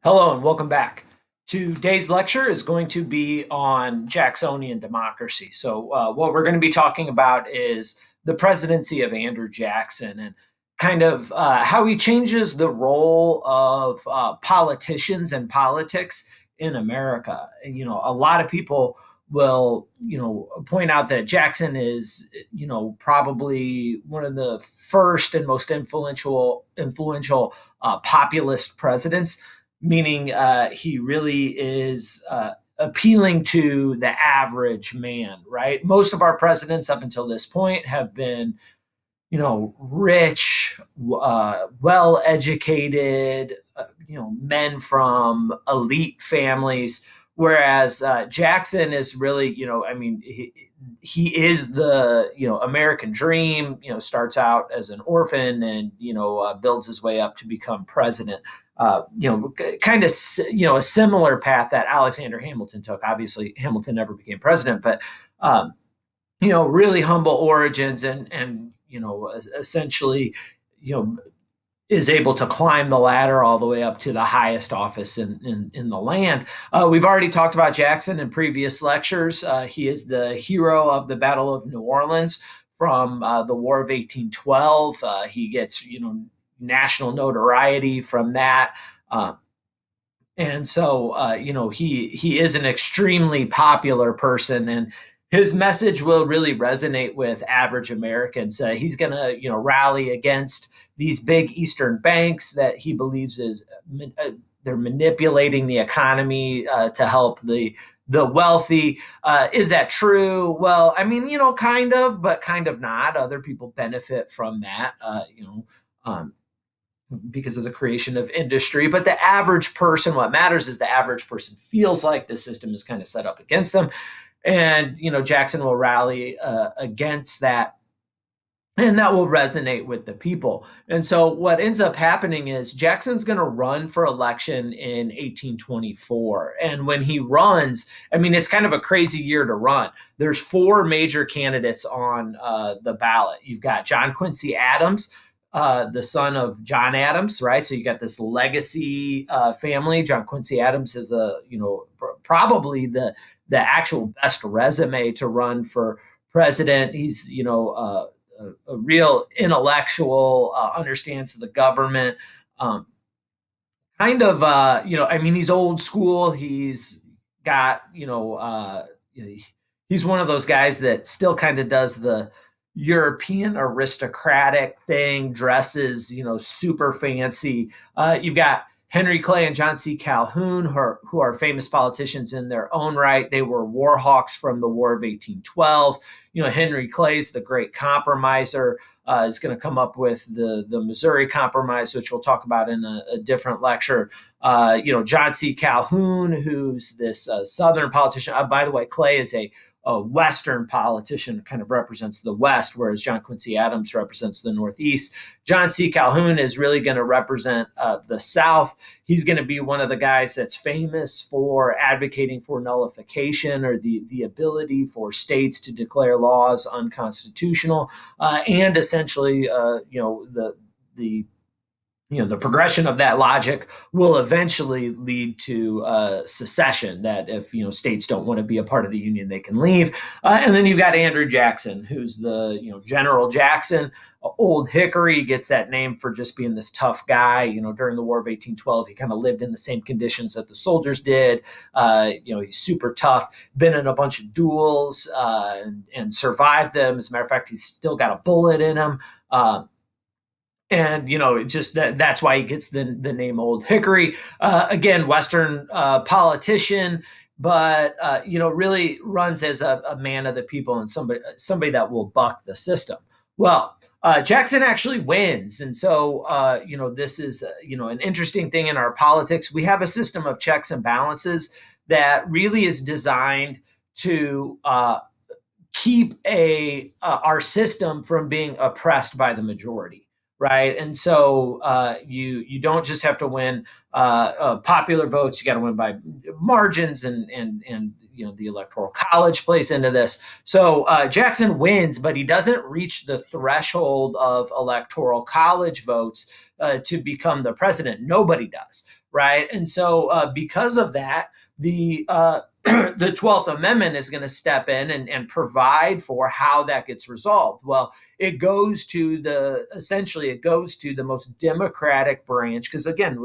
Hello and welcome back. Today's lecture is going to be on Jacksonian democracy. What we're going to be talking about is the presidency of Andrew Jackson and kind of how he changes the role of politicians and politics in America. A lot of people will, point out that Jackson is, probably one of the first and most influential populist presidents, meaning he really is appealing to the average man, right? Most of our presidents up until this point have been, rich, well educated, men from elite families. Whereas Jackson is really, he is the, American dream, starts out as an orphan and, builds his way up to become president. Kind of, a similar path that Alexander Hamilton took. Obviously, Hamilton never became president, but, really humble origins and essentially, is able to climb the ladder all the way up to the highest office in the land. We've already talked about Jackson in previous lectures. He is the hero of the Battle of New Orleans from the War of 1812. He gets, national notoriety from that. He is an extremely popular person, and his message will really resonate with average Americans. He's going to, rally against these big Eastern banks that he believes they're manipulating the economy to help the wealthy. Is that true? Well, kind of, but kind of not. Other people benefit from that, because of the creation of industry. But the average person, what matters is the average person feels like the system is kind of set up against them. And, Jackson will rally against that. And that will resonate with the people. And so what ends up happening is Jackson's going to run for election in 1824. And when he runs, it's kind of a crazy year to run. There's four major candidates on the ballot. You've got John Quincy Adams, the son of John Adams, right? So you got this legacy family. John Quincy Adams is probably the actual best resume to run for president. He's, a real intellectual, understands the government, he's old school. He's got, he's one of those guys that still kind of does the European aristocratic thing, dresses, super fancy. You've got Henry Clay and John C. Calhoun, who are famous politicians in their own right. They were war hawks from the War of 1812. Henry Clay's the great compromiser, is going to come up with the Missouri Compromise, which we'll talk about in a different lecture. John C. Calhoun, who's this Southern politician. By the way, Clay is a Western politician, kind of represents the West, whereas John Quincy Adams represents the Northeast. John C. Calhoun is really going to represent the South. He's going to be one of the guys that's famous for advocating for nullification, or the ability for states to declare laws unconstitutional, and essentially, the progression of that logic will eventually lead to secession, that if, states don't want to be a part of the Union, they can leave. And then you've got Andrew Jackson, who's the, General Jackson. Old Hickory gets that name for just being this tough guy. During the War of 1812, he kind of lived in the same conditions that the soldiers did. He's super tough, been in a bunch of duels and survived them. As a matter of fact, he's still got a bullet in him. That's why he gets the name Old Hickory. Again, Western politician, but really runs as a man of the people and somebody that will buck the system. Well, Jackson actually wins, and so this is an interesting thing in our politics. We have a system of checks and balances that really is designed to keep our system from being oppressed by the majority. Right. And so you don't just have to win popular votes. You got to win by margins, and the Electoral College plays into this. So Jackson wins, but he doesn't reach the threshold of Electoral College votes to become the president. Nobody does. right? And so because of that, the 12th Amendment is going to step in and provide for how that gets resolved. Well, it goes to the most democratic branch, because again,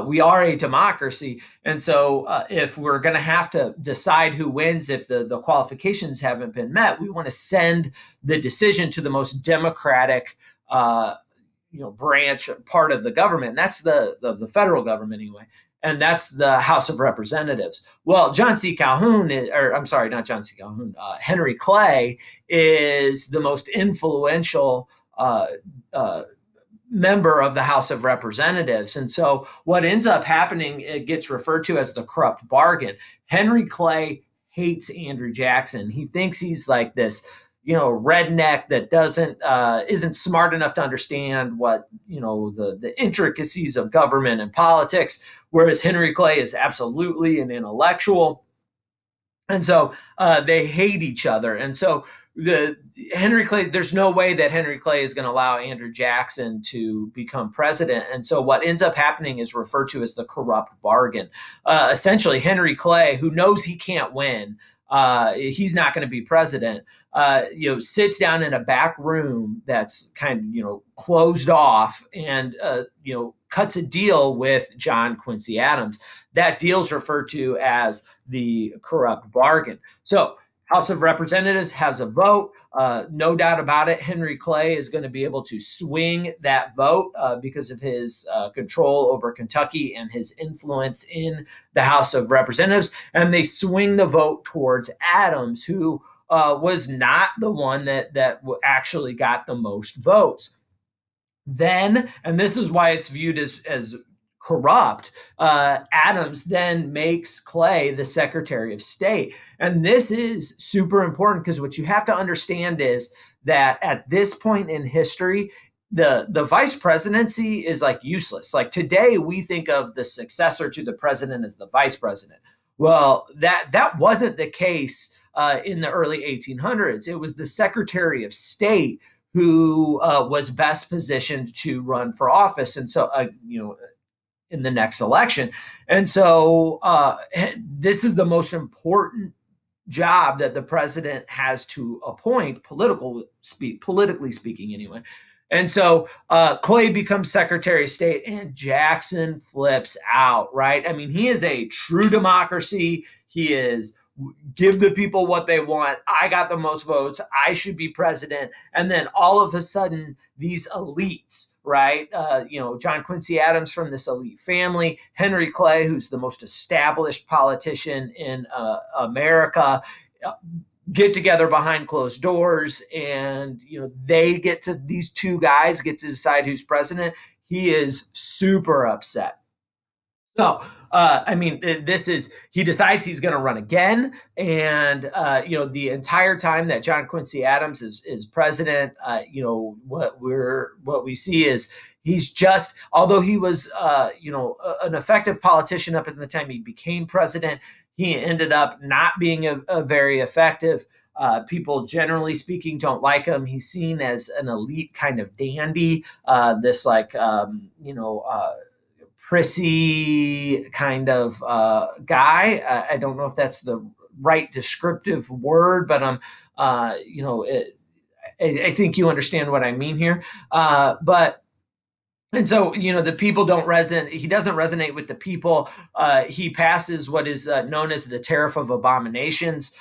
we are a democracy, and so if we're going to have to decide who wins, if the qualifications haven't been met, we want to send the decision to the most democratic branch, part of the government. And that's the federal government anyway, and that's the House of Representatives. Well, John C. Calhoun, or I'm sorry, not John C. Calhoun, Henry Clay is the most influential member of the House of Representatives. And so what ends up happening, it gets referred to as the corrupt bargain. Henry Clay hates Andrew Jackson. He thinks he's like this, redneck that isn't smart enough to understand what, the intricacies of government and politics, whereas Henry Clay is absolutely an intellectual. And so they hate each other. And so there's no way that Henry Clay is going to allow Andrew Jackson to become president. And so what ends up happening is referred to as the corrupt bargain. Essentially, Henry Clay, who knows he can't win, he's not going to be president, sits down in a back room that's kind of, closed off, and, cuts a deal with John Quincy Adams. That deal is referred to as the corrupt bargain. So House of Representatives has a vote. No doubt about it, Henry Clay is going to be able to swing that vote because of his control over Kentucky and his influence in the House of Representatives. And they swing the vote towards Adams, who was not the one that actually got the most votes. Then, and this is why it's viewed as corrupt, Adams then makes Clay the Secretary of State. And this is super important, because what you have to understand is that at this point in history, the vice presidency is like useless. Like today, we think of the successor to the president as the vice president. Well, that wasn't the case in the early 1800s. It was the Secretary of State who was best positioned to run for office. And so, in the next election. And so this is the most important job that the president has to appoint, politically speaking anyway. And so Clay becomes Secretary of State, and Jackson flips out, right? I mean, he is a true democracy. He is give the people what they want. I got the most votes. I should be president. And then all of a sudden, these elites, right? John Quincy Adams from this elite family, Henry Clay, who's the most established politician in America, get together behind closed doors, and these two guys get to decide who's president. He is super upset. So, he decides he's going to run again. And, the entire time that John Quincy Adams is president, what we see is he's just, although he was, an effective politician up at the time he became president, he ended up not being a very effective. People, generally speaking, don't like him. He's seen as an elite kind of dandy, this prissy kind of guy. I don't know if that's the right descriptive word, but I think you understand what I mean here. And so, the people he doesn't resonate with the people. He passes what is known as the Tariff of Abominations,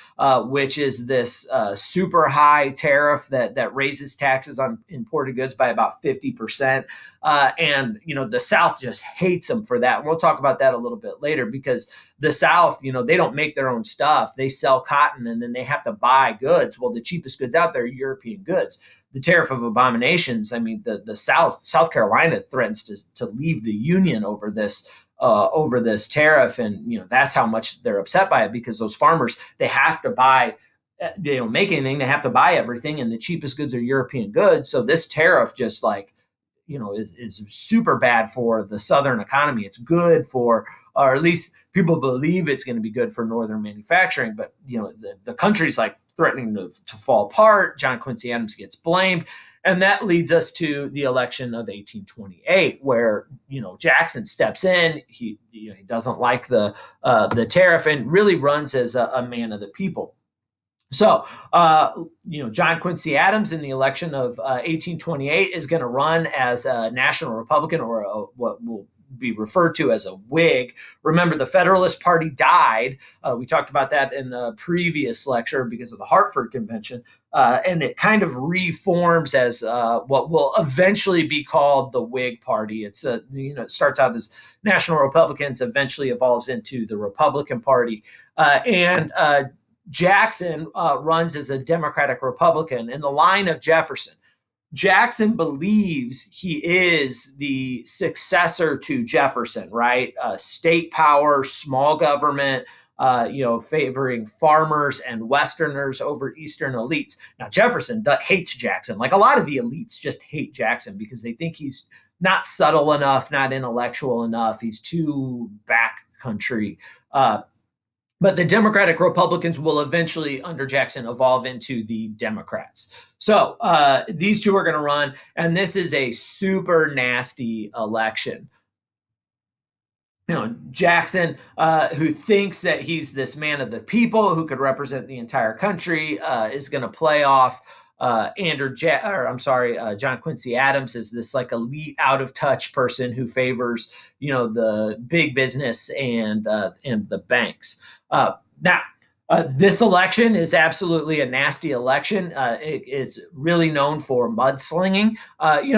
which is this super high tariff that raises taxes on imported goods by about 50%. And the South just hates him for that. And we'll talk about that a little bit later, because the South, they don't make their own stuff. They sell cotton, and then they have to buy goods. Well, the cheapest goods out there are European goods. The Tariff of Abominations, the South Carolina threatens to leave the Union over this tariff. And, that's how much they're upset by it, because those farmers, they have to buy, they don't make anything. They have to buy everything, and the cheapest goods are European goods. So this tariff just is super bad for the Southern economy. It's good for, or at least people believe it's going to be good for Northern manufacturing. But, the country's threatening to fall apart. John Quincy Adams gets blamed. And that leads us to the election of 1828, where Jackson steps in. He doesn't like the tariff and really runs as a man of the people. So, John Quincy Adams in the election of 1828 is going to run as a national Republican, or what will be referred to as a Whig. Remember, the Federalist Party died. We talked about that in a previous lecture because of the Hartford Convention. And it kind of reforms as what will eventually be called the Whig Party. It starts out as National Republicans, eventually evolves into the Republican Party. And Jackson runs as a Democratic Republican in the line of Jefferson. Jackson believes he is the successor to Jefferson, right? State power, small government, favoring farmers and Westerners over Eastern elites. Now, Jefferson hates Jackson. Like a lot of the elites just hate Jackson because they think he's not subtle enough, not intellectual enough. He's too backcountry. But the Democratic Republicans will eventually, under Jackson, evolve into the Democrats. So these two are going to run, and this is a super nasty election. Jackson, who thinks that he's this man of the people who could represent the entire country, is going to play off John Quincy Adams as this like elite, out of touch person who favors the big business and the banks. Now, this election is absolutely a nasty election. It is really known for mudslinging.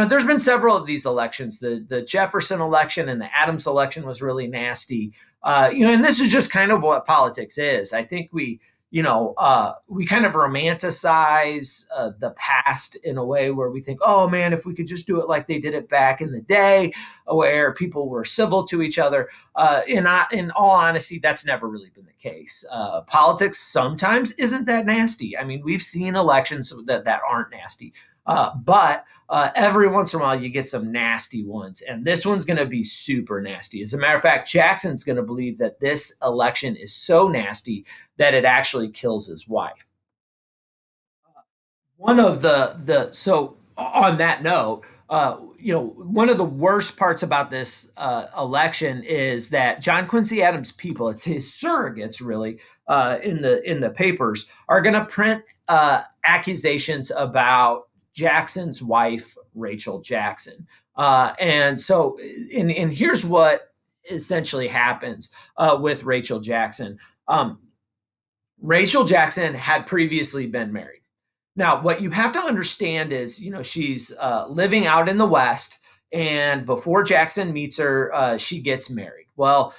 There's been several of these elections. The Jefferson election and the Adams election was really nasty. And this is just kind of what politics is. I think we kind of romanticize the past in a way where we think, oh man, if we could just do it like they did it back in the day, where people were civil to each other. In all honesty, that's never really been the case. Politics sometimes isn't that nasty. I mean, we've seen elections that aren't nasty. But every once in a while, you get some nasty ones. And this one's going to be super nasty. As a matter of fact, Jackson's going to believe that this election is so nasty that it actually kills his wife. So on that note, one of the worst parts about this election is that John Quincy Adams' people, it's his surrogates really, in the papers, are going to print accusations about Jackson's wife, Rachel Jackson. And here's what essentially happens with Rachel Jackson. Rachel Jackson had previously been married. Now, what you have to understand is, she's living out in the West, and before Jackson meets her, she gets married. Well,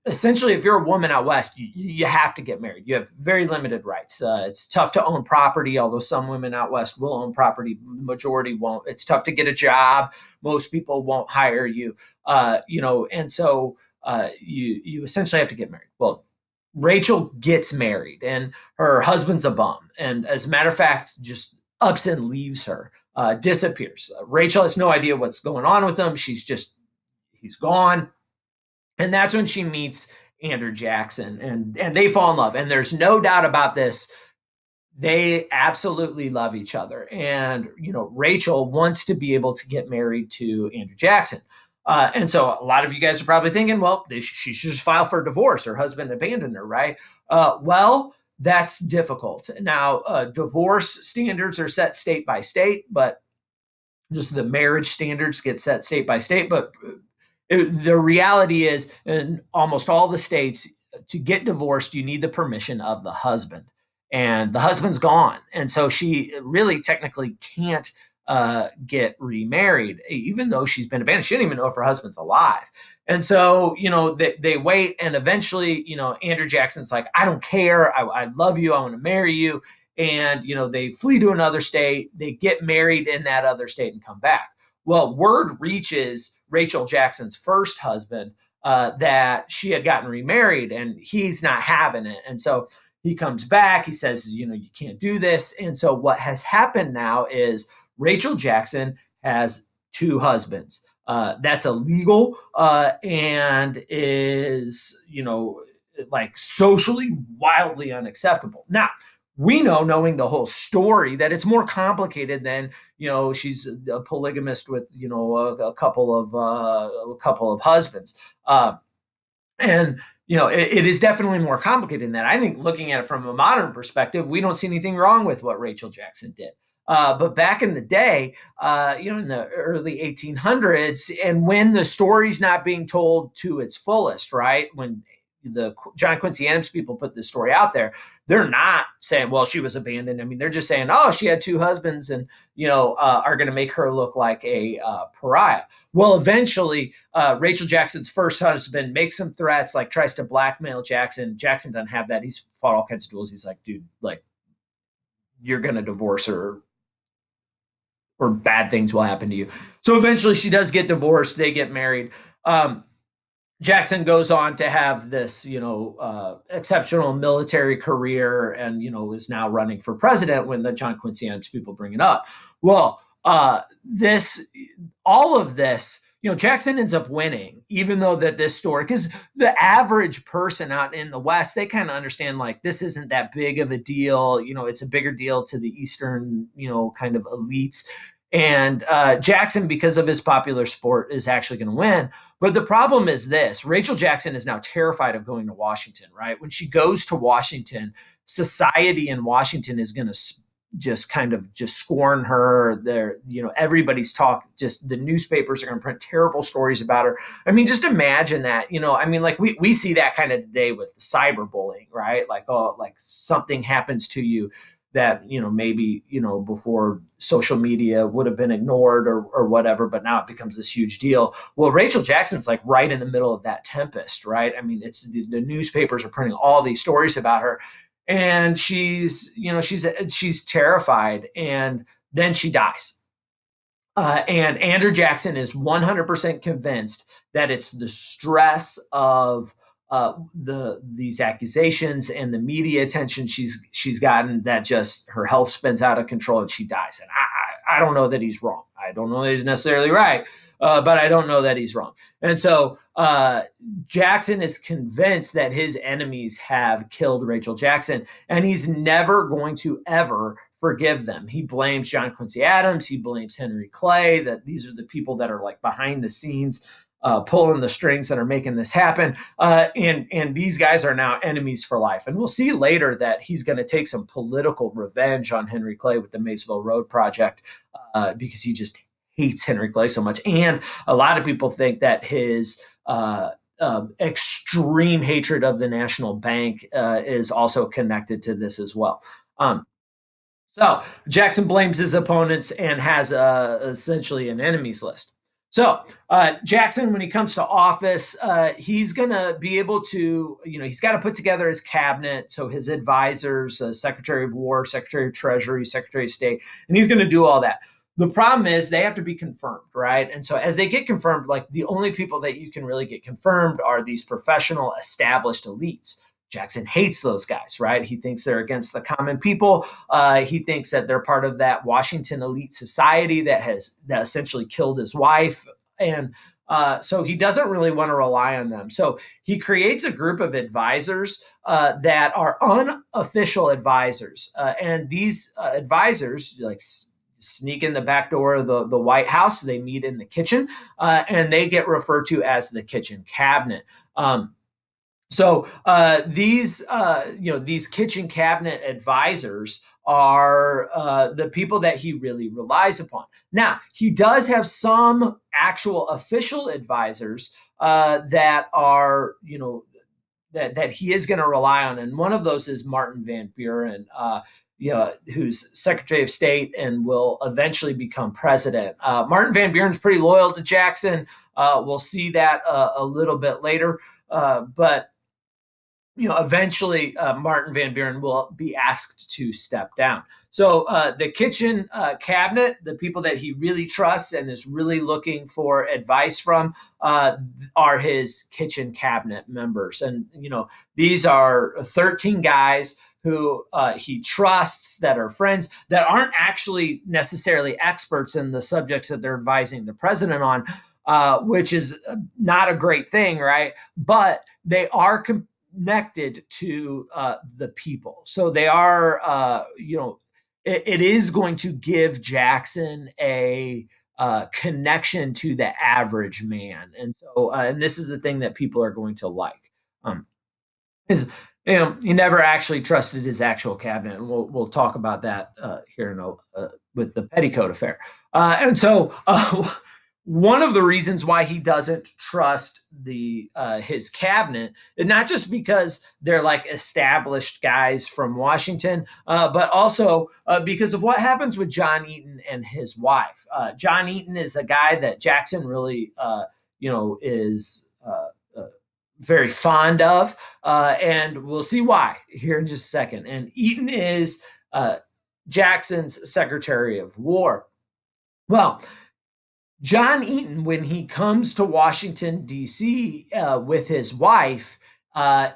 essentially, if you're a woman out West, you have to get married. You have very limited rights. It's tough to own property, although some women out West will own property. The majority won't. It's tough to get a job. Most people won't hire you, and so you essentially have to get married. Well, Rachel gets married, and her husband's a bum. And as a matter of fact, just ups and leaves her, disappears. Rachel has no idea what's going on with him. He's gone. And that's when she meets Andrew Jackson, and they fall in love. And there's no doubt about this. They absolutely love each other. And, Rachel wants to be able to get married to Andrew Jackson. And so a lot of you guys are probably thinking, well, she should just file for divorce. Her husband abandoned her, right? Well, that's difficult. Now, divorce standards are set state by state, but just the marriage standards get set state by state. But the reality is, in almost all the states, to get divorced, you need the permission of the husband. And the husband's gone. And so she really technically can't get remarried, even though she's been abandoned. She doesn't even know if her husband's alive. And so, they wait, and eventually, Andrew Jackson's like, I don't care. I love you. I want to marry you. And, they flee to another state. They get married in that other state and come back. Well, word reaches Rachel Jackson's first husband that she had gotten remarried, and he's not having it. And so he comes back. He says, you can't do this. And so what has happened now is Rachel Jackson has two husbands. That's illegal and is, socially wildly unacceptable. Now, We know, knowing the whole story, that it's more complicated than, she's a polygamist with, a couple of husbands. And it is definitely more complicated than that. I think, looking at it from a modern perspective, we don't see anything wrong with what Rachel Jackson did. But back in the day, in the early 1800s, and when the story's not being told to its fullest, right? When the John Quincy Adams people put this story out there, they're not saying, well, she was abandoned. I mean, they're just saying, oh, she had two husbands, and, are going to make her look like a pariah. Well, eventually, Rachel Jackson's first husband makes some threats, like tries to blackmail Jackson. Jackson doesn't have that. He's fought all kinds of duels. He's like, dude, like, you're going to divorce her, or bad things will happen to you. So eventually she does get divorced. They get married. Jackson goes on to have this, exceptional military career, and, is now running for president when the John Quincy Adams people bring it up. Well, all of this, Jackson ends up winning, even though that this story, because the average person out in the West, they kind of understand, like, this isn't that big of a deal. It's a bigger deal to the Eastern, kind of elites. And Jackson, because of his popular sport, is actually going to win. But the problem is this: Rachel Jackson is now terrified of going to Washington, right? When she goes to Washington, society in Washington is going to just kind of just scorn her. There, everybody's just the newspapers are going to print terrible stories about her. I mean, just imagine that, like we see that kind of today with cyberbullying, right? Like, oh, like something happens to you that, maybe, before social media would have been ignored or whatever, but now it becomes this huge deal. Well, Rachel Jackson's like right in the middle of that tempest, right? I mean, it's the newspapers are printing all these stories about her, and she's terrified, and then she dies. And Andrew Jackson is 100% convinced that it's the stress of these accusations and the media attention she's gotten, that just her health spins out of control and she dies. And I don't know that he's wrong. I don't know that he's necessarily right, but I don't know that he's wrong. And so Jackson is convinced that his enemies have killed Rachel Jackson, and he's never going to ever forgive them. He blames John Quincy Adams. He blames Henry Clay, that these are the people that are like behind the scenes, pulling the strings that are making this happen. And these guys are now enemies for life. And we'll see later that he's going to take some political revenge on Henry Clay with the Maysville Road Project, because he just hates Henry Clay so much. And a lot of people think that his extreme hatred of the National Bank is also connected to this as well. So Jackson blames his opponents and has essentially an enemies list. So Jackson, when he comes to office, he's going to be able to, he's got to put together his cabinet. So his advisors, Secretary of War, Secretary of Treasury, Secretary of State, and he's going to do all that. The problem is they have to be confirmed, right? And so as they get confirmed, like the only people that you can really get confirmed are these professional established elites. Jackson hates those guys, right? He thinks they're against the common people. He thinks that they're part of that Washington elite society that essentially killed his wife. And so he doesn't really want to rely on them. So he creates a group of advisors that are unofficial advisors. And these advisors, like, sneak in the back door of the White House. They meet in the kitchen, and they get referred to as the kitchen cabinet. So these kitchen cabinet advisors are the people that he really relies upon. Now, he does have some actual official advisors that are, that he is going to rely on. And one of those is Martin Van Buren, who's Secretary of State and will eventually become president. Martin Van Buren's pretty loyal to Jackson. We'll see that a little bit later. But eventually Martin Van Buren will be asked to step down. So the kitchen cabinet, the people that he really trusts and is really looking for advice from, are his kitchen cabinet members. And, these are 13 guys who he trusts, that are friends, that aren't actually necessarily experts in the subjects that they're advising the president on, which is not a great thing, right? But they are connected to the people. So they are, it is going to give Jackson a connection to the average man. And so, and this is the thing that people are going to like. Is he never actually trusted his actual cabinet, and we'll talk about that here in with the petticoat affair. And so, one of the reasons why he doesn't trust the his cabinet, and not just because they're like established guys from Washington, but also because of what happens with John Eaton and his wife. John Eaton is a guy that Jackson really, is very fond of, and we'll see why here in just a second. And Eaton is Jackson's Secretary of War. Well, John Eaton, when he comes to Washington, D.C. With his wife,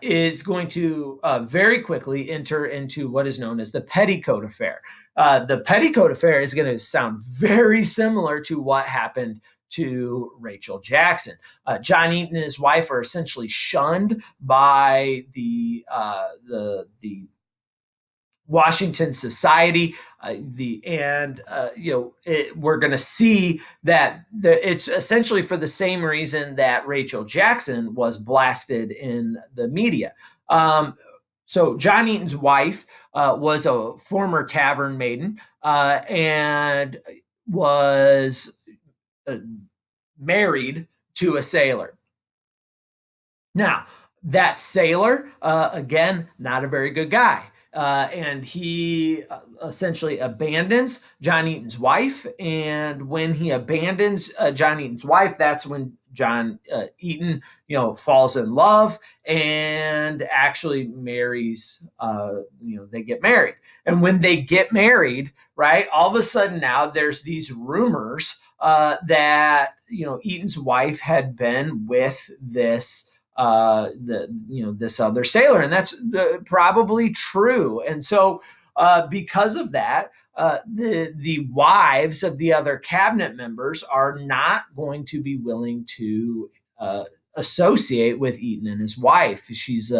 is going to very quickly enter into what is known as the Petticoat Affair. The Petticoat Affair is going to sound very similar to what happened to Rachel Jackson. John Eaton and his wife are essentially shunned by the Washington society, we're going to see that it's essentially for the same reason that Rachel Jackson was blasted in the media. So John Eaton's wife was a former tavern maiden and was married to a sailor. Now, that sailor, again, not a very good guy. And he essentially abandons John Eaton's wife. And when he abandons John Eaton's wife, that's when John Eaton, falls in love and actually marries. They get married. And when they get married, right, all of a sudden now there's these rumors that Eaton's wife had been with this this other sailor, and that's probably true. And so because of that, the wives of the other cabinet members are not going to be willing to associate with Eaton and his wife. She's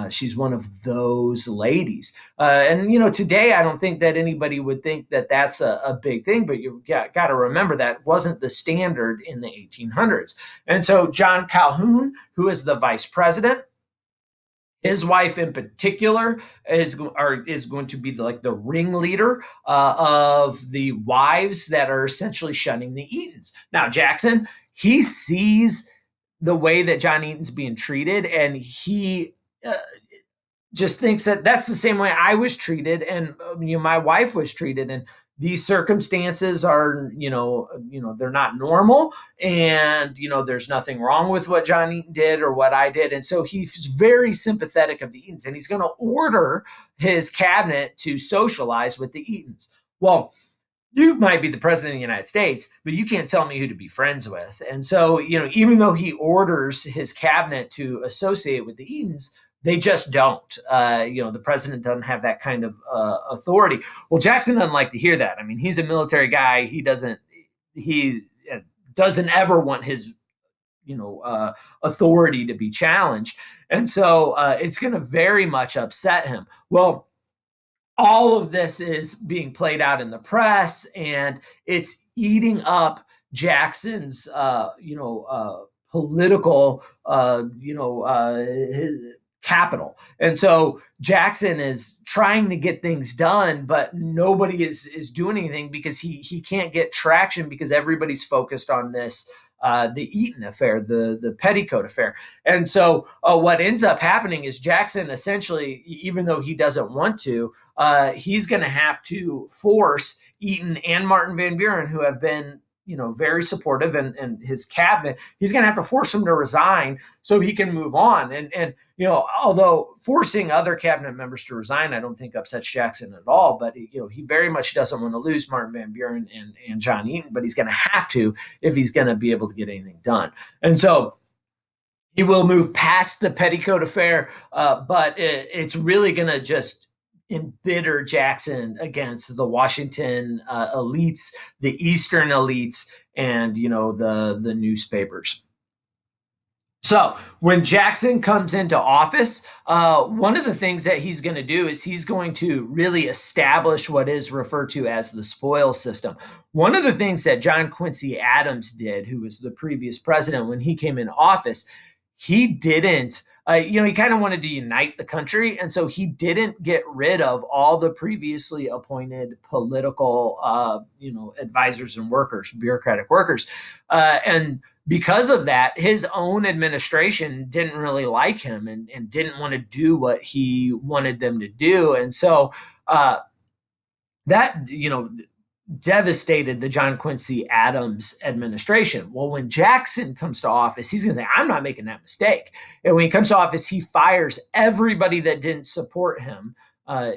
she's one of those ladies. And today I don't think that anybody would think that that's a big thing, but you got to remember that wasn't the standard in the 1800s. And so John Calhoun, who is the vice president, his wife in particular is going to be the ringleader of the wives that are essentially shunning the Eatons. Now, Jackson, he sees the way that John Eaton's being treated, and he just thinks that that's the same way I was treated, and my wife was treated, and these circumstances are they're not normal, and there's nothing wrong with what John Eaton did or what I did. And so he's very sympathetic of the Eatons, and he's going to order his cabinet to socialize with the Eatons. Well, you might be the president of the United States, but you can't tell me who to be friends with. And so, even though he orders his cabinet to associate with the Eatons, they just don't. The president doesn't have that kind of authority. Well, Jackson doesn't like to hear that. I mean, he's a military guy. He doesn't ever want his authority to be challenged. And so it's going to very much upset him. Well, all of this is being played out in the press, and it's eating up Jackson's, political, capital. And so Jackson is trying to get things done, but nobody is doing anything because he can't get traction because everybody's focused on this. The Eaton affair, the Petticoat affair. And so what ends up happening is Jackson essentially, even though he doesn't want to, he's going to have to force Eaton and Martin Van Buren, who have been very supportive, and his cabinet, he's going to have to force him to resign so he can move on. And although forcing other cabinet members to resign, I don't think upsets Jackson at all, but he very much doesn't want to lose Martin Van Buren and John Eaton, but he's going to have to if he's going to be able to get anything done. And so he will move past the Petticoat affair, but it's really going to just embitter Jackson against the Washington elites, the Eastern elites, and the newspapers. So when Jackson comes into office, one of the things that he's going to do is he's going to really establish what is referred to as the spoil system. One of the things that John Quincy Adams did, who was the previous president when he came in office, he didn't. He kind of wanted to unite the country, and so he didn't get rid of all the previously appointed political, advisors and workers, bureaucratic workers, and because of that, his own administration didn't really like him and didn't want to do what he wanted them to do. And so that, devastated the John Quincy Adams administration. Well, when Jackson comes to office, he's going to say, I'm not making that mistake. And when he comes to office, he fires everybody that didn't support him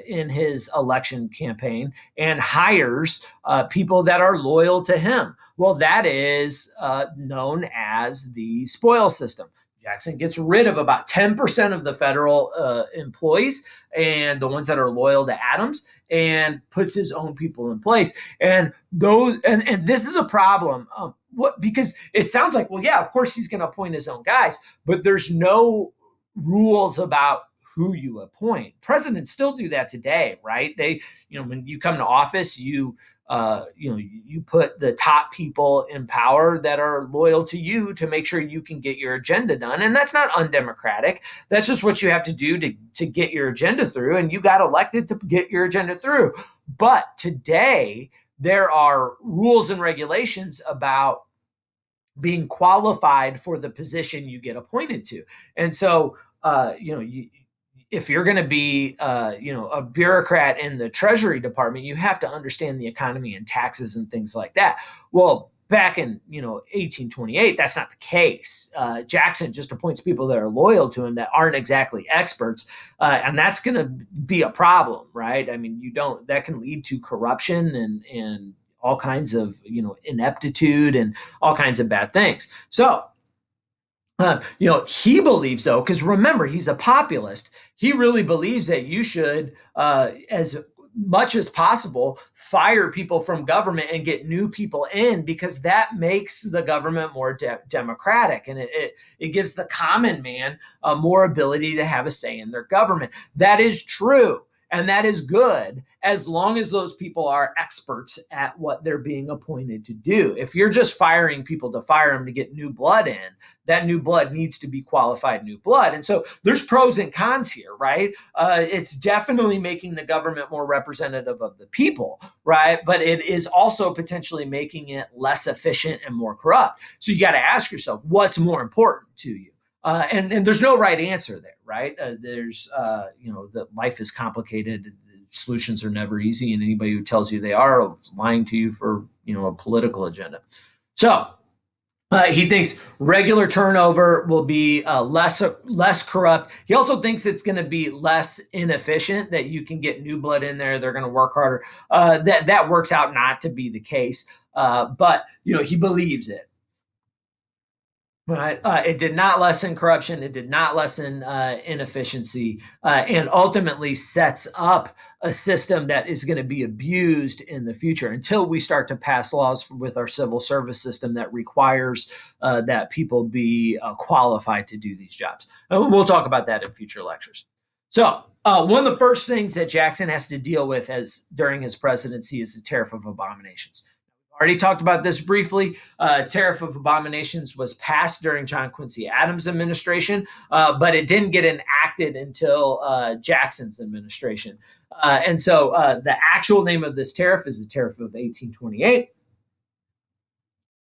in his election campaign and hires people that are loyal to him. Well, that is known as the spoil system. Jackson gets rid of about 10% of the federal employees and the ones that are loyal to Adams, and puts his own people in place. And this is a problem. Because it sounds like, well, yeah, of course he's going to appoint his own guys, but there's no rules about who you appoint. Presidents still do that today, right? When you come to office, you put the top people in power that are loyal to you to make sure you can get your agenda done. And that's not undemocratic. That's just what you have to do to get your agenda through. And you got elected to get your agenda through. But today, there are rules and regulations about being qualified for the position you get appointed to. And so, if you're going to be, a bureaucrat in the Treasury Department, you have to understand the economy and taxes and things like that. Well, back in 1828, that's not the case. Jackson just appoints people that are loyal to him that aren't exactly experts, and that's going to be a problem, right? I mean, that can lead to corruption and all kinds of ineptitude and all kinds of bad things. So. He believes, though, because remember, he's a populist. He really believes that you should, as much as possible, fire people from government and get new people in, because that makes the government more democratic, and it gives the common man more ability to have a say in their government. That is true. And that is good as long as those people are experts at what they're being appointed to do. If you're just firing people to fire them to get new blood in, that new blood needs to be qualified new blood. And so there's pros and cons here, right? It's definitely making the government more representative of the people, right? But it is also potentially making it less efficient and more corrupt. So you got to ask yourself, what's more important to you? And there's no right answer there, right? That life is complicated. Solutions are never easy. And anybody who tells you they are is lying to you for, a political agenda. So he thinks regular turnover will be less corrupt. He also thinks it's going to be less inefficient, that you can get new blood in there. They're going to work harder. That works out not to be the case. But he believes it. Right. It did not lessen corruption. It did not lessen inefficiency, and ultimately sets up a system that is going to be abused in the future until we start to pass laws with our civil service system that requires that people be qualified to do these jobs. And we'll talk about that in future lectures. So one of the first things that Jackson has to deal with during his presidency is the tariff of abominations. Already talked about this briefly. Tariff of abominations was passed during John Quincy Adams' administration, but it didn't get enacted until Jackson's administration. And so the actual name of this tariff is the Tariff of 1828.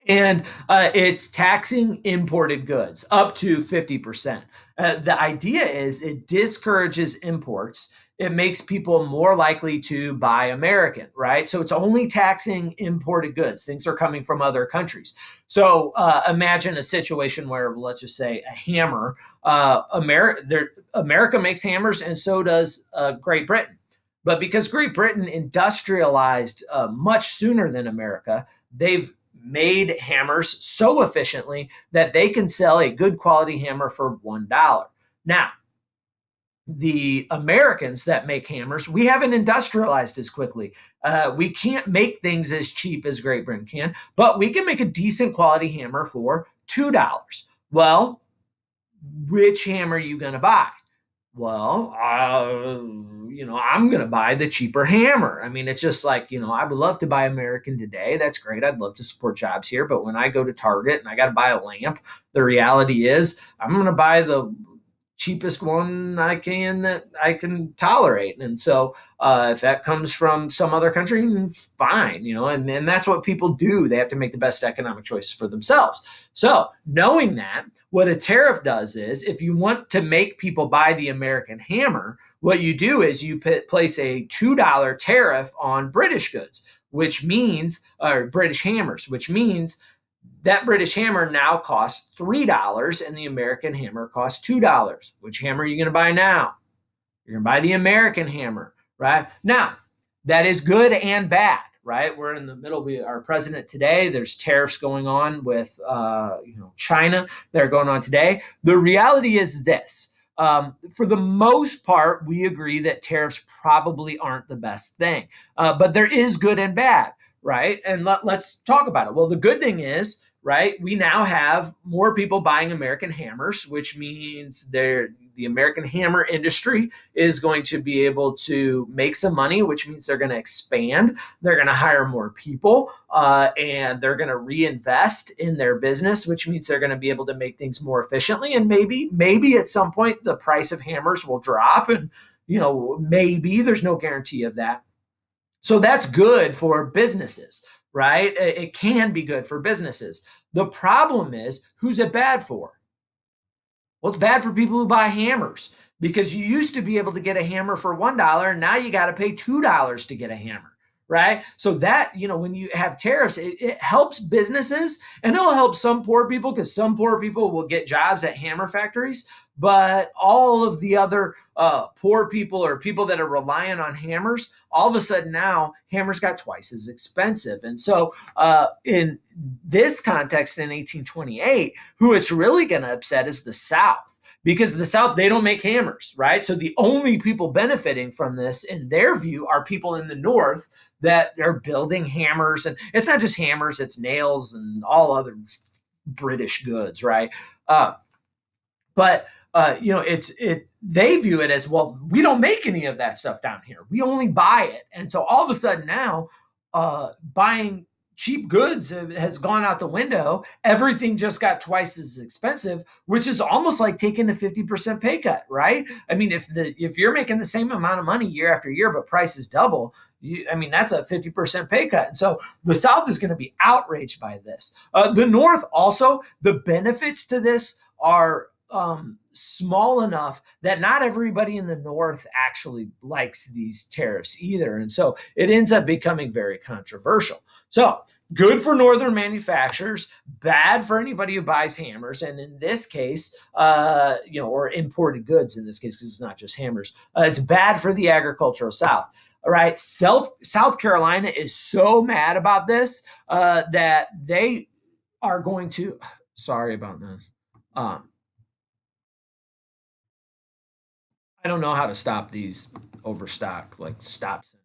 And it's taxing imported goods up to 50%. The idea is it discourages imports. It makes people more likely to buy American, right? So it's only taxing imported goods. Things are coming from other countries. So imagine a situation where, let's just say, a hammer. America makes hammers, and so does Great Britain. But because Great Britain industrialized much sooner than America, they've made hammers so efficiently that they can sell a good quality hammer for $1. Now, the Americans that make hammers, we haven't industrialized as quickly. We can't make things as cheap as Great Britain can, but we can make a decent quality hammer for $2. Well, which hammer are you going to buy? Well, I'm going to buy the cheaper hammer. I mean, it's just like, I would love to buy American today. That's great. I'd love to support jobs here. But when I go to Target and I got to buy a lamp, the reality is I'm going to buy the cheapest one I can that I can tolerate. And so if that comes from some other country, fine, and that's what people do. They have to make the best economic choice for themselves. So knowing that, what a tariff does is if you want to make people buy the American hammer, what you do is you place a $2 tariff on British goods, which means, or British hammers, which means that British hammer now costs $3 and the American hammer costs $2. Which hammer are you going to buy now? You're going to buy the American hammer, right? Now, that is good and bad, right? We're in the middle. Our president today, there's tariffs going on with China that are going on today. The reality is this. For the most part, we agree that tariffs probably aren't the best thing. But there is good and bad, right? And let's talk about it. Well, the good thing is, right, we now have more people buying American hammers, which means the American hammer industry is going to be able to make some money, which means they're going to expand. They're going to hire more people, and they're going to reinvest in their business, which means they're going to be able to make things more efficiently. And maybe at some point the price of hammers will drop, and maybe there's no guarantee of that. So that's good for businesses, right? It can be good for businesses. The problem is, who's it bad for? Well, it's bad for people who buy hammers because you used to be able to get a hammer for $1, and now you got to pay $2 to get a hammer, right? So that, when you have tariffs, it helps businesses, and it'll help some poor people because some poor people will get jobs at hammer factories. But all of the other poor people or people that are relying on hammers, all of a sudden now hammers got twice as expensive. And so in this context in 1828, who it's really going to upset is the South. Because the South, they don't make hammers, right? So the only people benefiting from this, in their view, are people in the North that are building hammers. And it's not just hammers, it's nails and all other British goods, right? But they view it as, well, we don't make any of that stuff down here. We only buy it. And so all of a sudden now, buying cheap goods has gone out the window. Everything just got twice as expensive, which is almost like taking a 50% pay cut, right? I mean, if you're making the same amount of money year after year, but prices double, that's a 50% pay cut. And so the South is going to be outraged by this. The North also, the benefits to this are small enough that not everybody in the North actually likes these tariffs either. And so it ends up becoming very controversial. So good for Northern manufacturers, bad for anybody who buys hammers. And in this case, or imported goods in this case, because it's not just hammers, it's bad for the agricultural South. All right. South Carolina is so mad about this that they are going to, sorry about this. I don't know how to stop these overstock, like stops.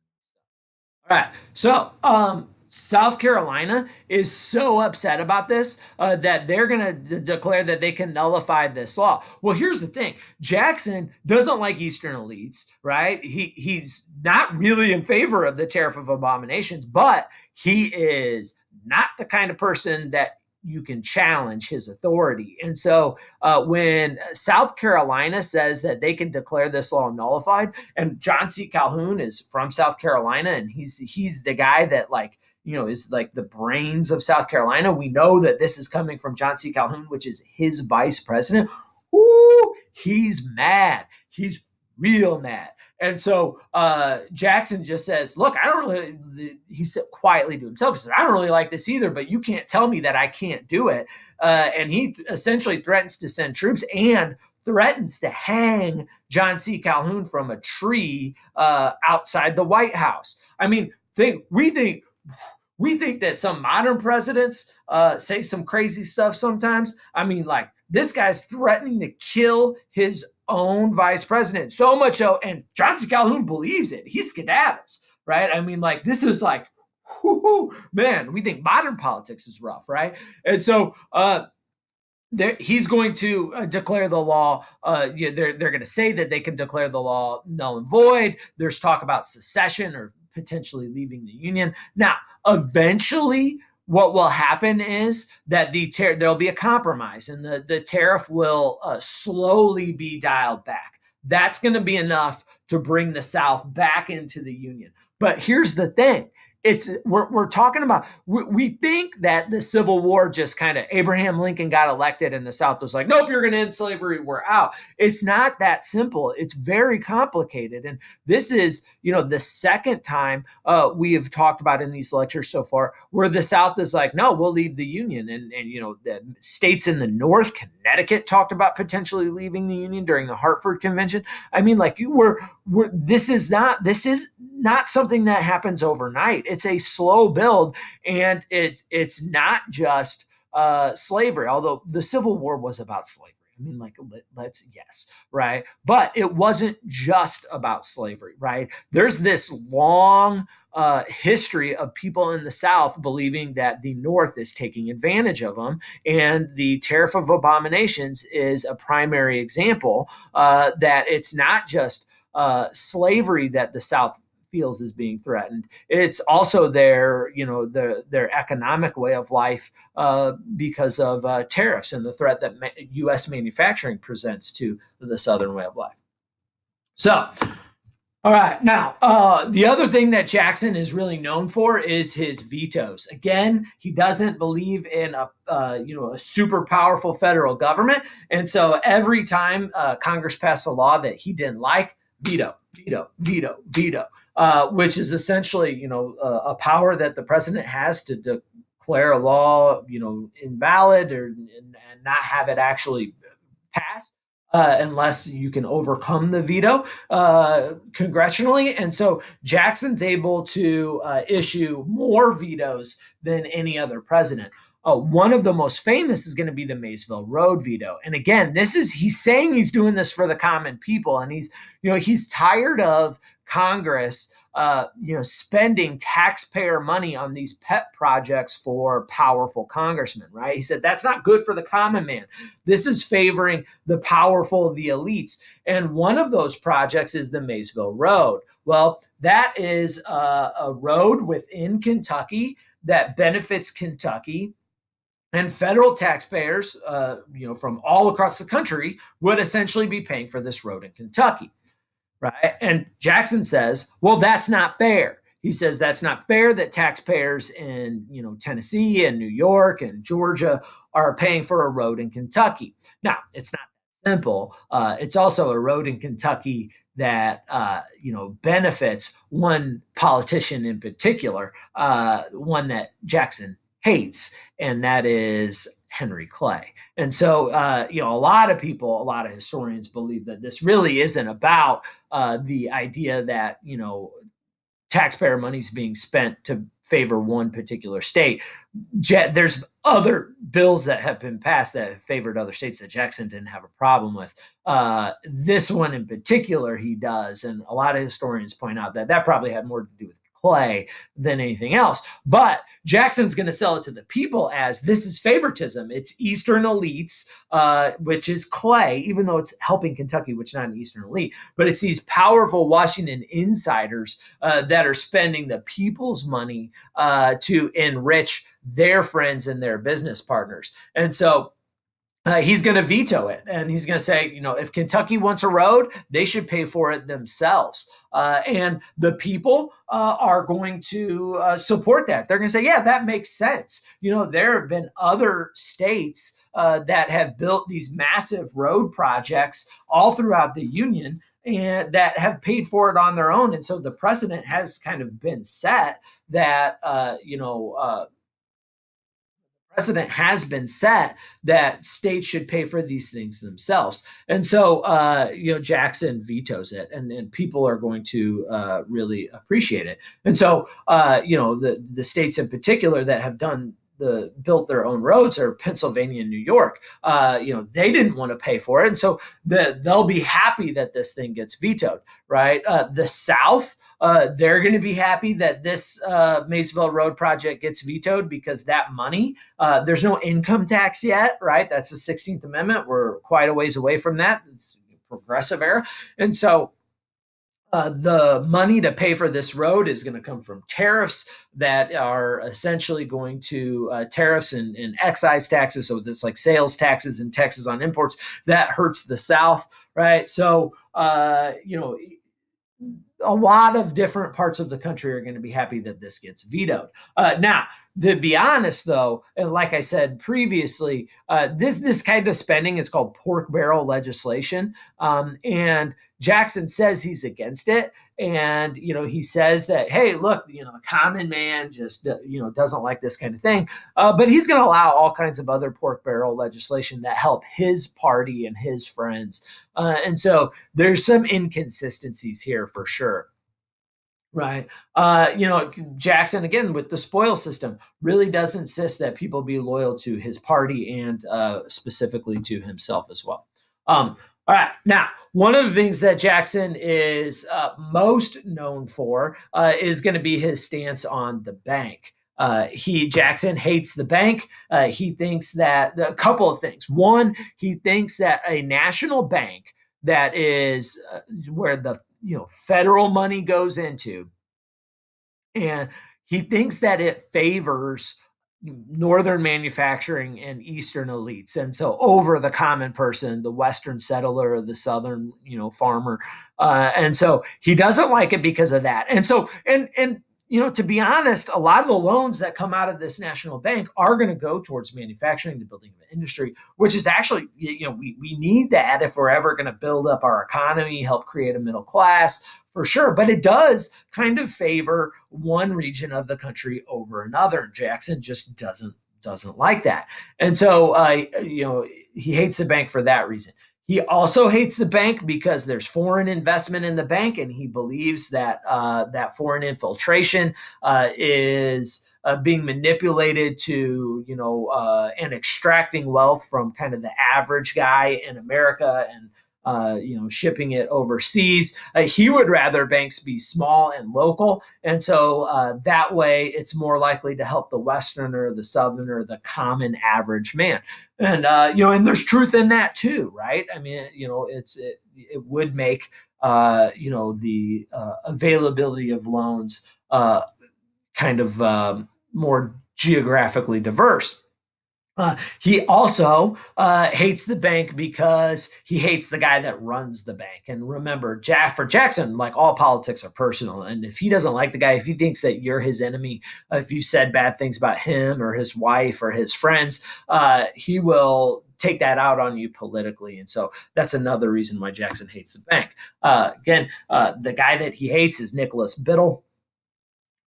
All right. So, South Carolina is so upset about this that they're going to declare that they can nullify this law. Well, here's the thing. Jackson doesn't like Eastern elites, right? He's not really in favor of the tariff of abominations, but he is not the kind of person that you can challenge his authority. And so when South Carolina says that they can declare this law nullified, and John C. Calhoun is from South Carolina, and he's the guy that is like the brains of South Carolina. We know that this is coming from John C. Calhoun, which is his vice president. Ooh, he's mad. He's real mad. And so Jackson just says, look, I don't really, he said quietly to himself, he says, I don't really like this either, but you can't tell me that I can't do it. And he essentially threatens to send troops and threatens to hang John C. Calhoun from a tree outside the White House. I mean, we think that some modern presidents say some crazy stuff sometimes. I mean, like, this guy's threatening to kill his own vice president, so much so, and John C. Calhoun believes it. He skedaddles, right? I mean, like, this is like, man, we think modern politics is rough, right? And so he's going to declare the law. They're going to say that they can declare the law null and void. There's talk about secession or potentially leaving the union. Now, eventually, what will happen is that there'll be a compromise, and the tariff will slowly be dialed back. That's going to be enough to bring the South back into the union. But here's the thing: we're talking about, we think that the Civil War just kind of, Abraham Lincoln got elected and the South was like, nope, you're going to end slavery, we're out. It's not that simple. It's very complicated. And this is, the second time we have talked about in these lectures so far where the South is like, no, we'll leave the Union. And the states in the North, Connecticut, talked about potentially leaving the Union during the Hartford Convention. I mean, like, this is not something that happens overnight. It's a slow build, and it's not just slavery, although the Civil War was about slavery. I mean, like, yes, right? But it wasn't just about slavery, right? There's this long history of people in the South believing that the North is taking advantage of them. And the Tariff of Abominations is a primary example that it's not just slavery that the South feels is being threatened. It's also their economic way of life because of tariffs and the threat that U.S. manufacturing presents to the Southern way of life. So, all right, now the other thing that Jackson is really known for is his vetoes. Again, he doesn't believe in a super powerful federal government, and so every time Congress passed a law that he didn't like, veto, veto, veto, veto. Which is essentially, a power that the president has to declare a law, invalid and not have it actually pass unless you can overcome the veto congressionally. And so Jackson's able to issue more vetoes than any other president. One of the most famous is going to be the Maysville Road veto. And again, he's saying he's doing this for the common people. And he's tired of Congress, spending taxpayer money on these pet projects for powerful congressmen, right? He said, that's not good for the common man. This is favoring the powerful, the elites. And one of those projects is the Maysville Road. Well, that is a road within Kentucky that benefits Kentucky. And federal taxpayers, from all across the country would essentially be paying for this road in Kentucky, right? And Jackson says, well, that's not fair. He says that's not fair that taxpayers in, Tennessee and New York and Georgia are paying for a road in Kentucky. Now, it's not simple. It's also a road in Kentucky that, benefits one politician in particular, one that Jackson hates, and that is Henry Clay. And so, a lot of historians believe that this really isn't about the idea that, taxpayer money is being spent to favor one particular state. There's other bills that have been passed that have favored other states that Jackson didn't have a problem with. This one in particular, he does. And a lot of historians point out that probably had more to do with Clay than anything else. But Jackson's going to sell it to the people as this is favoritism. It's Eastern elites, which is Clay, even though it's helping Kentucky, which is not an Eastern elite. But it's these powerful Washington insiders that are spending the people's money to enrich their friends and their business partners. And so he's going to veto it. And he's going to say, if Kentucky wants a road, they should pay for it themselves. And the people are going to support that. They're going to say, yeah, that makes sense. There have been other states that have built these massive road projects all throughout the Union and that have paid for it on their own. And so the precedent has kind of been set that, precedent has been set that states should pay for these things themselves. And so, Jackson vetoes it, and people are going to really appreciate it. And so, the states in particular that have done built their own roads are Pennsylvania and New York. They didn't want to pay for it, and so they'll be happy that this thing gets vetoed, right? The South, they're going to be happy that this Maysville Road project gets vetoed because that money, there's no income tax yet, right? That's the 16th Amendment. We're quite a ways away from that. It's progressive era, and so the money to pay for this road is going to come from tariffs that are essentially going to tariffs and excise taxes. So this like sales taxes and taxes on imports that hurts the South, right? So a lot of different parts of the country are going to be happy that this gets vetoed. Now, to be honest, though, and like I said previously, this kind of spending is called pork barrel legislation, and Jackson says he's against it. And, he says that, hey, look, the common man just, doesn't like this kind of thing. But he's going to allow all kinds of other pork barrel legislation that help his party and his friends. And so there's some inconsistencies here for sure. Right. Jackson, again, with the spoil system, really does insist that people be loyal to his party and specifically to himself as well. All right. Now, one of the things that Jackson is most known for is going to be his stance on the bank. Jackson hates the bank. He thinks that a couple of things. One, he thinks that a national bank that is where the federal money goes into, and he thinks that it favors northern manufacturing and eastern elites, and so over the common person, the western settler, the southern farmer, and so he doesn't like it because of that. And so and to be honest, a lot of the loans that come out of this national bank are going to go towards manufacturing, the building of an industry, which is actually, we need that if we're ever going to build up our economy, help create a middle class for sure. But it does kind of favor one region of the country over another. Jackson just doesn't like that. And so, he hates the bank for that reason. He also hates the bank because there's foreign investment in the bank, and he believes that that foreign infiltration is being manipulated to, and extracting wealth from kind of the average guy in America and shipping it overseas. He would rather banks be small and local. And so that way it's more likely to help the Westerner, the Southerner, the common average man. And, and there's truth in that too, right? I mean, it would make, the availability of loans kind of more geographically diverse. He also hates the bank because he hates the guy that runs the bank. And remember, for Jackson, like all politics are personal. And if he doesn't like the guy, if he thinks that you're his enemy, if you said bad things about him or his wife or his friends, he will take that out on you politically. And so that's another reason why Jackson hates the bank. Again, the guy that he hates is Nicholas Biddle.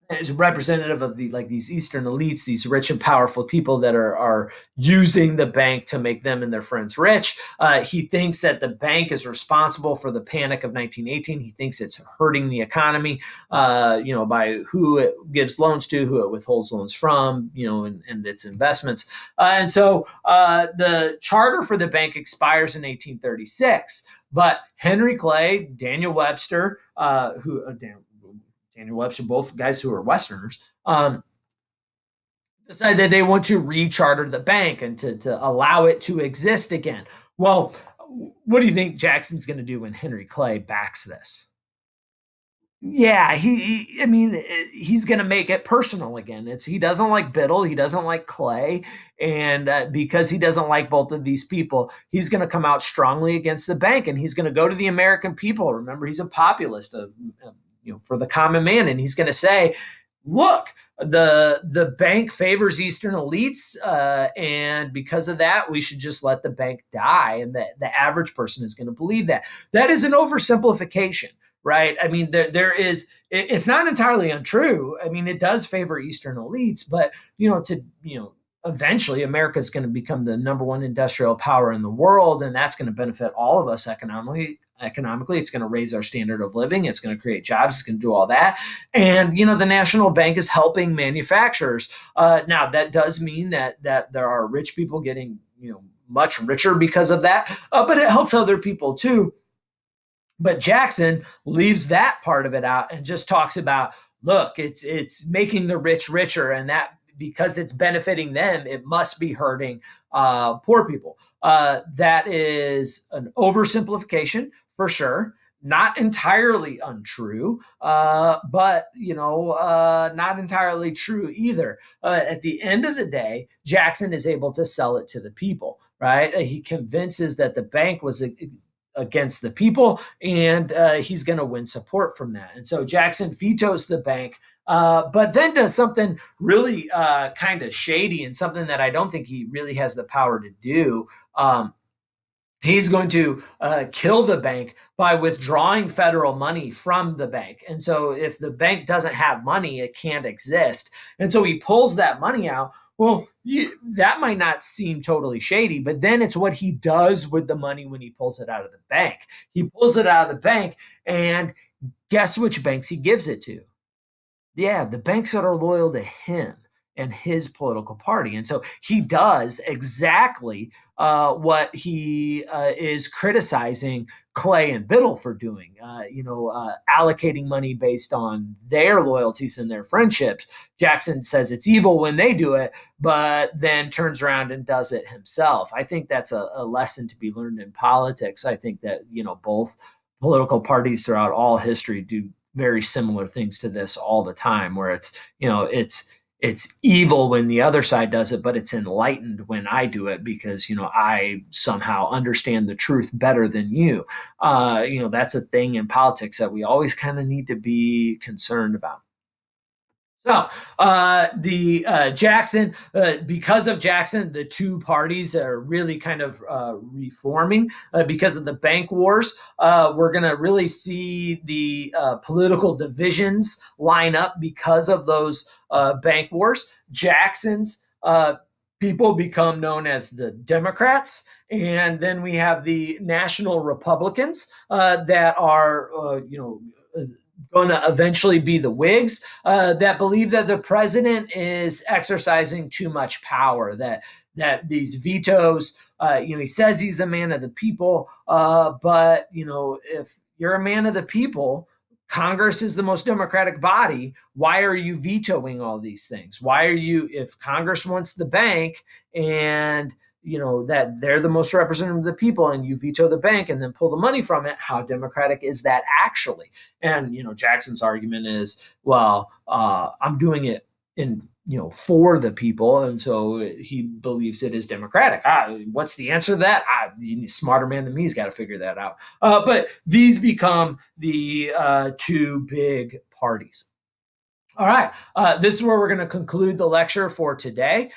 Is representative of these Eastern elites, these rich and powerful people that are using the bank to make them and their friends rich. He thinks that the bank is responsible for the panic of 1918. He thinks it's hurting the economy, by who it gives loans to, who it withholds loans from, and its investments. And so the charter for the bank expires in 1836. But Henry Clay, Daniel Webster, Daniel Webster, both guys who are Westerners, decide that they want to recharter the bank and to allow it to exist again. Well, what do you think Jackson's going to do when Henry Clay backs this? Yeah, he's going to make it personal again. He doesn't like Biddle, he doesn't like Clay, and because he doesn't like both of these people, he's going to come out strongly against the bank, and he's going to go to the American people. Remember, he's a populist for the common man, and he's going to say, look, the bank favors Eastern elites, and because of that, we should just let the bank die. And the average person is going to believe that. That is an oversimplification, right? I mean, it's not entirely untrue. I mean, it does favor Eastern elites, but eventually America is going to become the number one industrial power in the world, and that's going to benefit all of us economically. economically. It's going to raise our standard of living. It's going to create jobs. It's going to do all that. And, the National Bank is helping manufacturers. Now, that does mean that there are rich people getting, much richer because of that, but it helps other people too. But Jackson leaves that part of it out and just talks about, look, it's making the rich richer, and that because it's benefiting them, it must be hurting poor people. That is an oversimplification for sure. Not entirely untrue, but not entirely true either. At the end of the day, Jackson is able to sell it to the people, right? He convinces that the bank was against the people, and he's going to win support from that. And so Jackson vetoes the bank, but then does something really kind of shady and something that I don't think he really has the power to do. He's going to kill the bank by withdrawing federal money from the bank. And so if the bank doesn't have money, it can't exist. And so he pulls that money out. Well, that might not seem totally shady, but then it's what he does with the money when he pulls it out of the bank. He pulls it out of the bank, and guess which banks he gives it to? Yeah, the banks that are loyal to him and his political party. And so he does exactly what he is criticizing Clay and Biddle for doing, allocating money based on their loyalties and their friendships. Jackson says it's evil when they do it, but then turns around and does it himself. I think that's a lesson to be learned in politics. I think that, both political parties throughout all history do very similar things to this all the time, where it's evil when the other side does it, but it's enlightened when I do it because, I somehow understand the truth better than you. That's a thing in politics that we always kind of need to be concerned about. So Jackson, because of Jackson, the two parties are really kind of reforming because of the bank wars. We're going to really see the political divisions line up because of those bank wars. Jackson's people become known as the Democrats. And then we have the National Republicans that are, going to eventually be the Whigs that believe that the president is exercising too much power, that these vetoes, he says he's a man of the people, but, if you're a man of the people, Congress is the most democratic body. Why are you vetoing all these things? Why are you, if Congress wants the bank and that they're the most representative of the people, and you veto the bank and then pull the money from it, how democratic is that actually? And, Jackson's argument is, well, I'm doing it for the people. And so he believes it is democratic. What's the answer to that? Smarter man than me's got to figure that out. But these become the two big parties. All right, this is where we're going to conclude the lecture for today.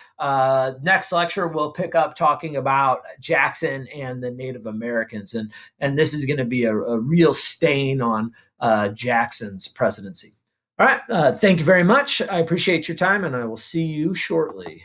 Next lecture, we'll pick up talking about Jackson and the Native Americans, and this is going to be a real stain on Jackson's presidency. All right, thank you very much. I appreciate your time, and I will see you shortly.